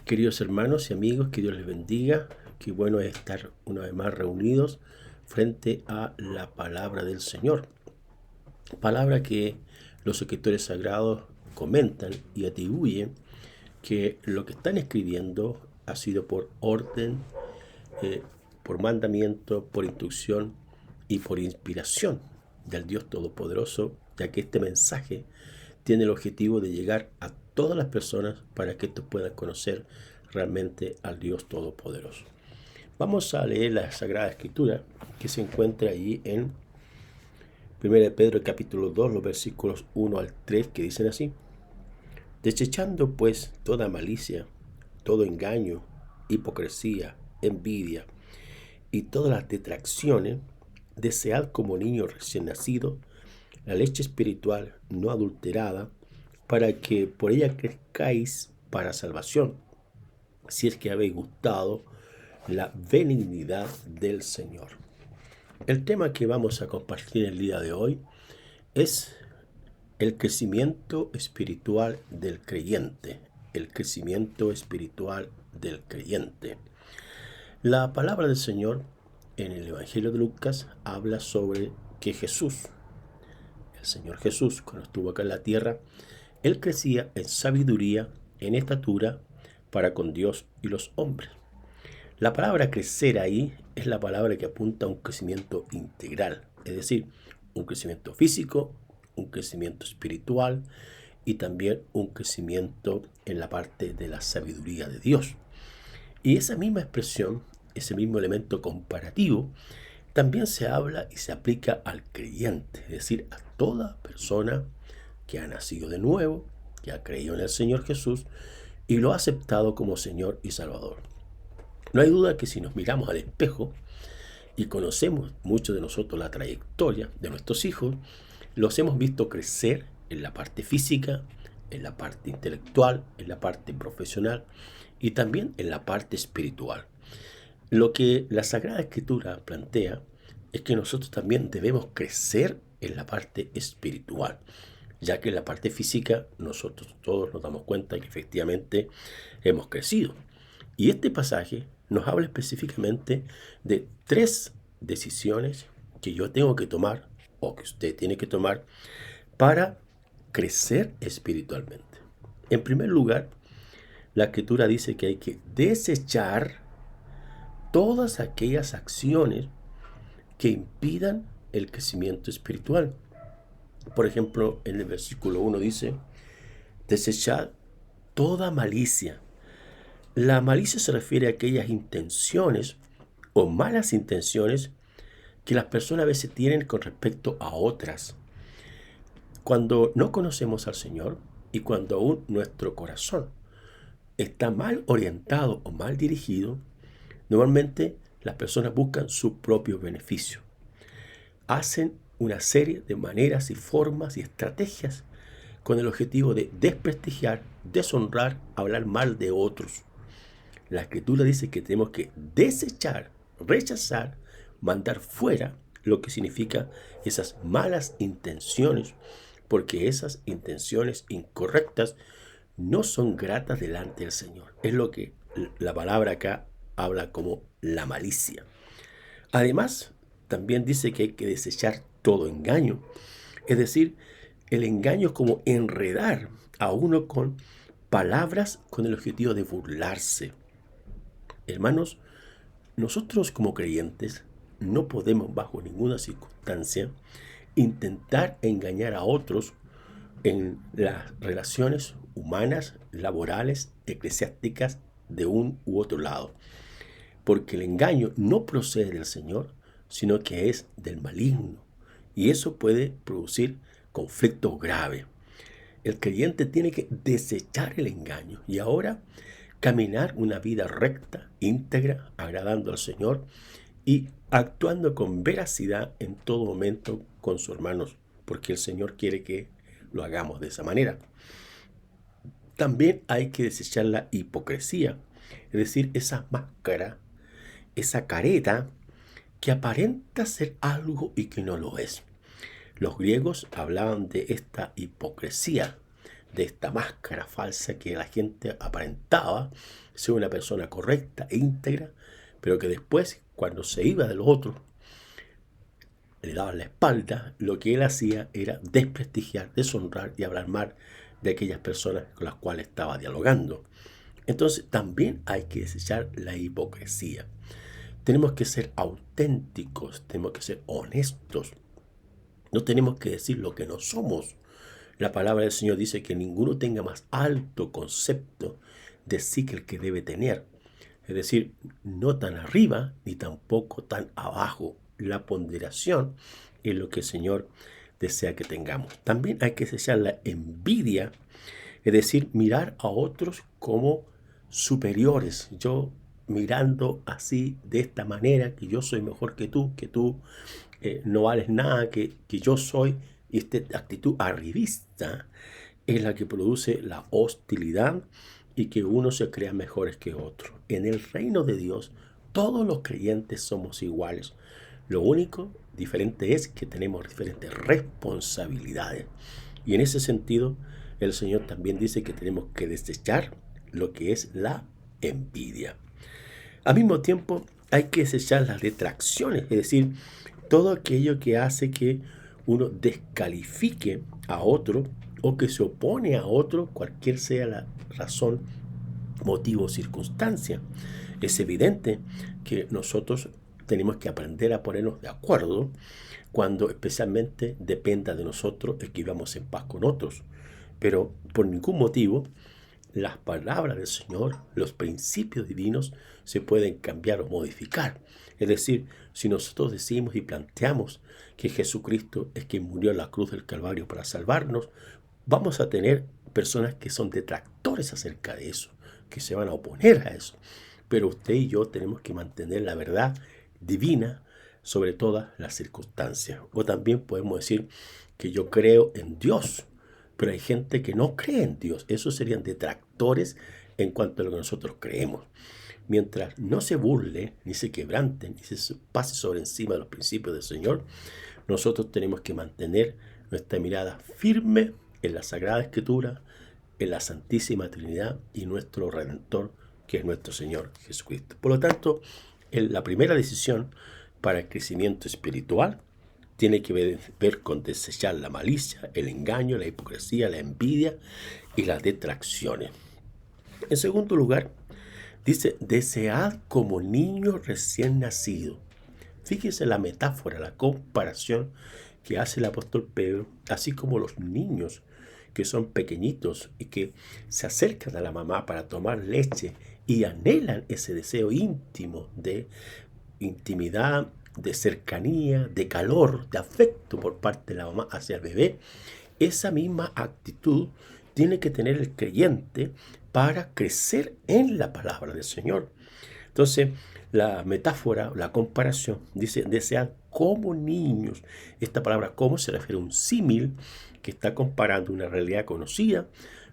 Queridos hermanos y amigos, que Dios les bendiga. Qué bueno es estar una vez más reunidos frente a la palabra del Señor. Palabra que los escritores sagrados comentan y atribuyen que lo que están escribiendo ha sido por orden, por mandamiento, por instrucción y por inspiración del Dios Todopoderoso, ya que este mensaje tiene el objetivo de llegar a todas las personas para que estos puedan conocer realmente al Dios Todopoderoso. Vamos a leer la Sagrada Escritura que se encuentra allí en 1 Pedro capítulo 2, los versículos 1 al 3, que dicen así: Desechando pues toda malicia, todo engaño, hipocresía, envidia y todas las detracciones, desead como niños recién nacidos la leche espiritual no adulterada, para que por ella crezcáis para salvación, si es que habéis gustado la benignidad del Señor. El tema que vamos a compartir el día de hoy es el crecimiento espiritual del creyente. El crecimiento espiritual del creyente. La palabra del Señor en el Evangelio de Lucas habla sobre que Jesús, el Señor Jesús, cuando estuvo acá en la tierra, Él crecía en sabiduría, en estatura, para con Dios y los hombres. La palabra crecer ahí es la palabra que apunta a un crecimiento integral, es decir, un crecimiento físico, un crecimiento espiritual y también un crecimiento en la parte de la sabiduría de Dios. Y esa misma expresión, ese mismo elemento comparativo, también se habla y se aplica al creyente, es decir, a toda persona que ha nacido de nuevo, que ha creído en el Señor Jesús y lo ha aceptado como Señor y Salvador. No hay duda que si nos miramos al espejo y conocemos mucho de nosotros la trayectoria de nuestros hijos, los hemos visto crecer en la parte física, en la parte intelectual, en la parte profesional y también en la parte espiritual. Lo que la Sagrada Escritura plantea es que nosotros también debemos crecer en la parte espiritual, ya que en la parte física nosotros todos nos damos cuenta que efectivamente hemos crecido. Y este pasaje nos habla específicamente de 3 decisiones que yo tengo que tomar o que usted tiene que tomar para crecer espiritualmente. En primer lugar, la Escritura dice que hay que desechar todas aquellas acciones que impidan el crecimiento espiritual. Por ejemplo, en el versículo 1 dice: desechad toda malicia. La malicia se refiere a aquellas intenciones o malas intenciones que las personas a veces tienen con respecto a otras. Cuando no conocemos al Señor y cuando aún nuestro corazón está mal orientado o mal dirigido, normalmente las personas buscan su propio beneficio. Hacen una serie de maneras y formas y estrategias con el objetivo de desprestigiar, deshonrar, hablar mal de otros. La Escritura dice que tenemos que desechar, rechazar, mandar fuera lo que significa esas malas intenciones, porque esas intenciones incorrectas no son gratas delante del Señor. Es lo que la palabra acá habla como la malicia. Además, también dice que hay que desechar todo engaño. Es decir, el engaño es como enredar a uno con palabras con el objetivo de burlarse. Hermanos, nosotros como creyentes no podemos bajo ninguna circunstancia intentar engañar a otros en las relaciones humanas, laborales, eclesiásticas de un u otro lado. Porque el engaño no procede del Señor, sino que es del maligno. Y eso puede producir conflictos graves. El creyente tiene que desechar el engaño y ahora caminar una vida recta, íntegra, agradando al Señor y actuando con veracidad en todo momento con sus hermanos, porque el Señor quiere que lo hagamos de esa manera. También hay que desechar la hipocresía, es decir, esa máscara, esa careta que aparenta ser algo y que no lo es. Los griegos hablaban de esta hipocresía, de esta máscara falsa que la gente aparentaba ser una persona correcta e íntegra, pero que después, cuando se iba de los otros, le daban la espalda, lo que él hacía era desprestigiar, deshonrar y hablar mal de aquellas personas con las cuales estaba dialogando. Entonces también hay que desechar la hipocresía. Tenemos que ser auténticos, tenemos que ser honestos. No tenemos que decir lo que no somos. La palabra del Señor dice que ninguno tenga más alto concepto de sí que el que debe tener. Es decir, no tan arriba ni tampoco tan abajo. La ponderación es lo que el Señor desea que tengamos. También hay que desechar la envidia, es decir, mirar a otros como superiores. Yo mirando así, de esta manera, que yo soy mejor que tú no vales nada, que yo soy, y esta actitud arribista es la que produce la hostilidad y que uno se crea mejores que otro. En el reino de Dios, todos los creyentes somos iguales. Lo único diferente es que tenemos diferentes responsabilidades. Y en ese sentido, el Señor también dice que tenemos que desechar lo que es la envidia. Al mismo tiempo, hay que desechar las detracciones, es decir, todo aquello que hace que uno descalifique a otro o que se opone a otro, cualquier sea la razón, motivo o circunstancia. Es evidente que nosotros tenemos que aprender a ponernos de acuerdo cuando especialmente dependa de nosotros el que vivamos en paz con otros. Pero por ningún motivo las palabras del Señor, los principios divinos se pueden cambiar o modificar. Es decir, si nosotros decimos y planteamos que Jesucristo es quien murió en la cruz del Calvario para salvarnos, vamos a tener personas que son detractores acerca de eso, que se van a oponer a eso. Pero usted y yo tenemos que mantener la verdad divina sobre todas las circunstancias. O también podemos decir que yo creo en Dios, pero hay gente que no cree en Dios. Esos serían detractores en cuanto a lo que nosotros creemos. Mientras no se burle, ni se quebrante, ni se pase sobre encima de los principios del Señor, nosotros tenemos que mantener nuestra mirada firme en la Sagrada Escritura, en la Santísima Trinidad y nuestro Redentor, que es nuestro Señor Jesucristo. Por lo tanto, la primera decisión para el crecimiento espiritual tiene que ver con desechar la malicia, el engaño, la hipocresía, la envidia y las detracciones. En segundo lugar, dice, desead como niño recién nacido. Fíjese la metáfora, la comparación que hace el apóstol Pedro, así como los niños que son pequeñitos y que se acercan a la mamá para tomar leche y anhelan ese deseo íntimo de intimidad, de cercanía, de calor, de afecto por parte de la mamá hacia el bebé. Esa misma actitud tiene que tener el creyente para crecer en la palabra del Señor. Entonces, la metáfora, la comparación, dice, desead como niños. Esta palabra como se refiere a un símil que está comparando una realidad conocida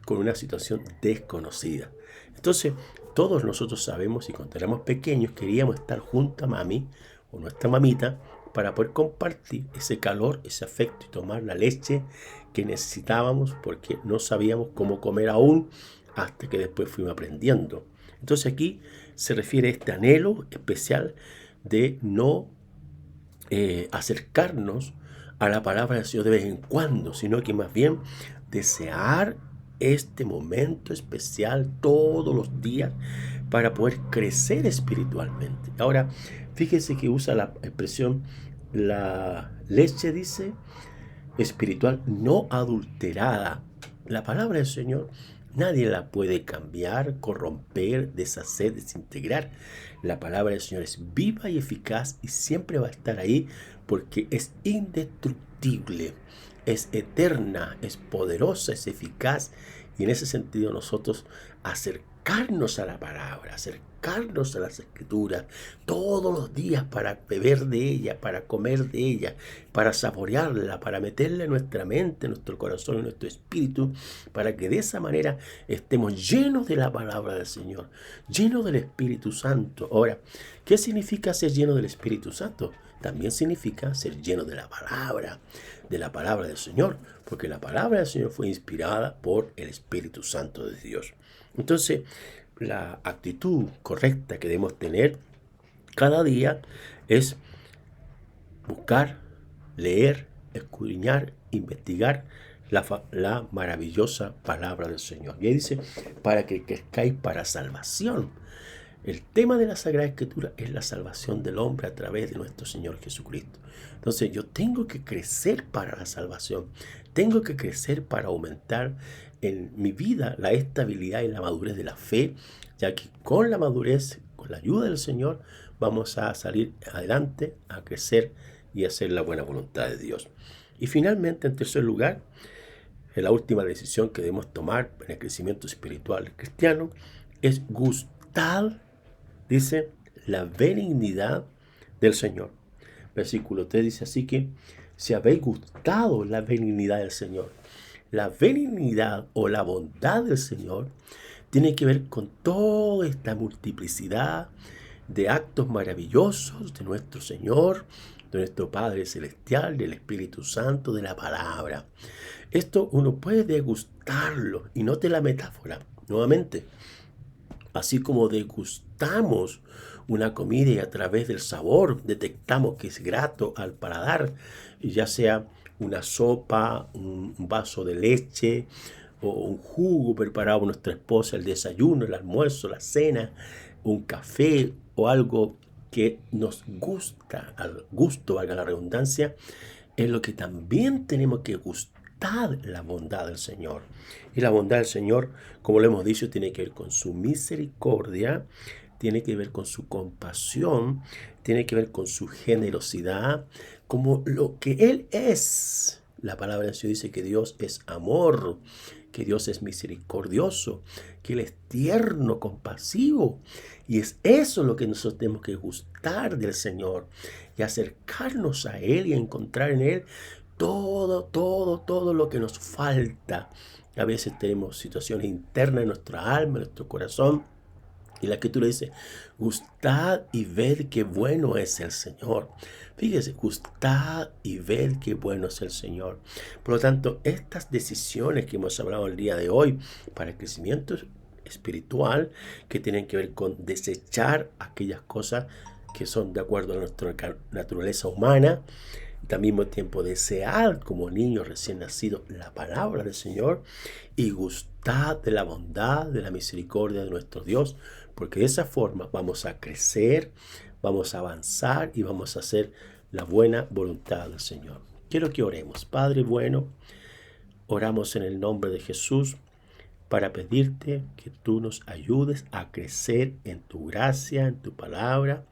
con una situación desconocida. Entonces, todos nosotros sabemos y cuando éramos pequeños queríamos estar junto a mami o nuestra mamita para poder compartir ese calor, ese afecto y tomar la leche que necesitábamos porque no sabíamos cómo comer aún hasta que después fuimos aprendiendo. Entonces aquí se refiere a este anhelo especial de no acercarnos a la palabra del Señor de vez en cuando, sino que más bien desear este momento especial todos los días para poder crecer espiritualmente. Ahora, fíjese que usa la expresión la leche, dice, espiritual no adulterada. La palabra del Señor nadie la puede cambiar, corromper, deshacer, desintegrar. La palabra del Señor es viva y eficaz y siempre va a estar ahí porque es indestructible, es eterna, es poderosa, es eficaz. Y en ese sentido nosotros acercarnos a la palabra, acercarnos a las escrituras todos los días para beber de ella, para comer de ella, para saborearla, para meterla en nuestra mente, en nuestro corazón, en nuestro espíritu, para que de esa manera estemos llenos de la palabra del Señor, llenos del Espíritu Santo. Ahora, ¿qué significa ser lleno del Espíritu Santo? También significa ser lleno de la palabra del Señor, porque la palabra del Señor fue inspirada por el Espíritu Santo de Dios. Entonces, la actitud correcta que debemos tener cada día es buscar, leer, escudriñar, investigar la maravillosa palabra del Señor. Y ahí dice, para que crezcáis para salvación. El tema de la Sagrada Escritura es la salvación del hombre a través de nuestro Señor Jesucristo. Entonces yo tengo que crecer para la salvación, tengo que crecer para aumentar en mi vida la estabilidad y la madurez de la fe, ya que con la madurez, con la ayuda del Señor, vamos a salir adelante, a crecer y a hacer la buena voluntad de Dios. Y finalmente, en tercer lugar, la última decisión que debemos tomar en el crecimiento espiritual cristiano es gustar, dice, la benignidad del Señor. Versículo 3 dice así que si habéis gustado la benignidad del Señor, la benignidad o la bondad del Señor tiene que ver con toda esta multiplicidad de actos maravillosos de nuestro Señor, de nuestro Padre Celestial, del Espíritu Santo, de la palabra. Esto uno puede degustarlo, y note la metáfora, nuevamente. Así como degustamos una comida y a través del sabor detectamos que es grato al paladar, ya sea una sopa, un vaso de leche o un jugo preparado por nuestra esposa, el desayuno, el almuerzo, la cena, un café o algo que nos gusta, al gusto, valga la redundancia, es lo que también tenemos que gustar la bondad del Señor. Y la bondad del Señor, como lo hemos dicho, tiene que ver con su misericordia, tiene que ver con su compasión, tiene que ver con su generosidad, como lo que Él es. La palabra de Dios dice que Dios es amor, que Dios es misericordioso, que Él es tierno, compasivo. Y es eso lo que nosotros tenemos que gustar del Señor y acercarnos a Él y encontrar en Él todo lo que nos falta. A veces tenemos situaciones internas en nuestra alma, en nuestro corazón. Y la Escritura dice, gustad y ved qué bueno es el Señor. Fíjese, gustad y ved qué bueno es el Señor. Por lo tanto, estas decisiones que hemos hablado el día de hoy para el crecimiento espiritual, que tienen que ver con desechar aquellas cosas que son de acuerdo a nuestra naturaleza humana, y al mismo tiempo desear como niños recién nacidos la palabra del Señor y gustar de la bondad, de la misericordia de nuestro Dios, porque de esa forma vamos a crecer, vamos a avanzar y vamos a hacer la buena voluntad del Señor. Quiero que oremos. Padre bueno, oramos en el nombre de Jesús para pedirte que tú nos ayudes a crecer en tu gracia, en tu palabra,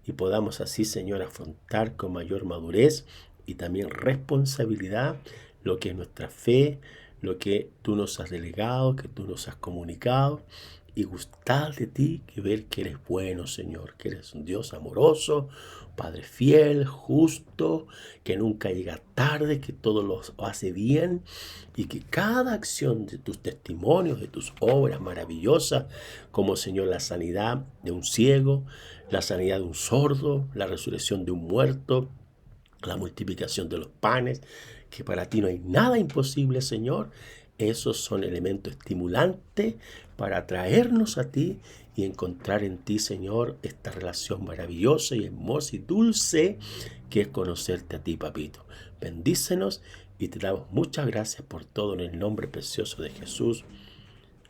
y podamos así, Señor, afrontar con mayor madurez y también responsabilidad lo que es nuestra fe, lo que tú nos has delegado, que tú nos has comunicado, y gustar de ti, que ver que eres bueno, Señor, que eres un Dios amoroso, Padre fiel, justo, que nunca llega tarde, que todo lo hace bien, y que cada acción de tus testimonios, de tus obras maravillosas, como, Señor, la sanidad de un ciego, la sanidad de un sordo, la resurrección de un muerto, la multiplicación de los panes, que para ti no hay nada imposible, Señor. Esos son elementos estimulantes para atraernos a ti y encontrar en ti, Señor, esta relación maravillosa y hermosa y dulce que es conocerte a ti, Papito. Bendícenos y te damos muchas gracias por todo en el nombre precioso de Jesús.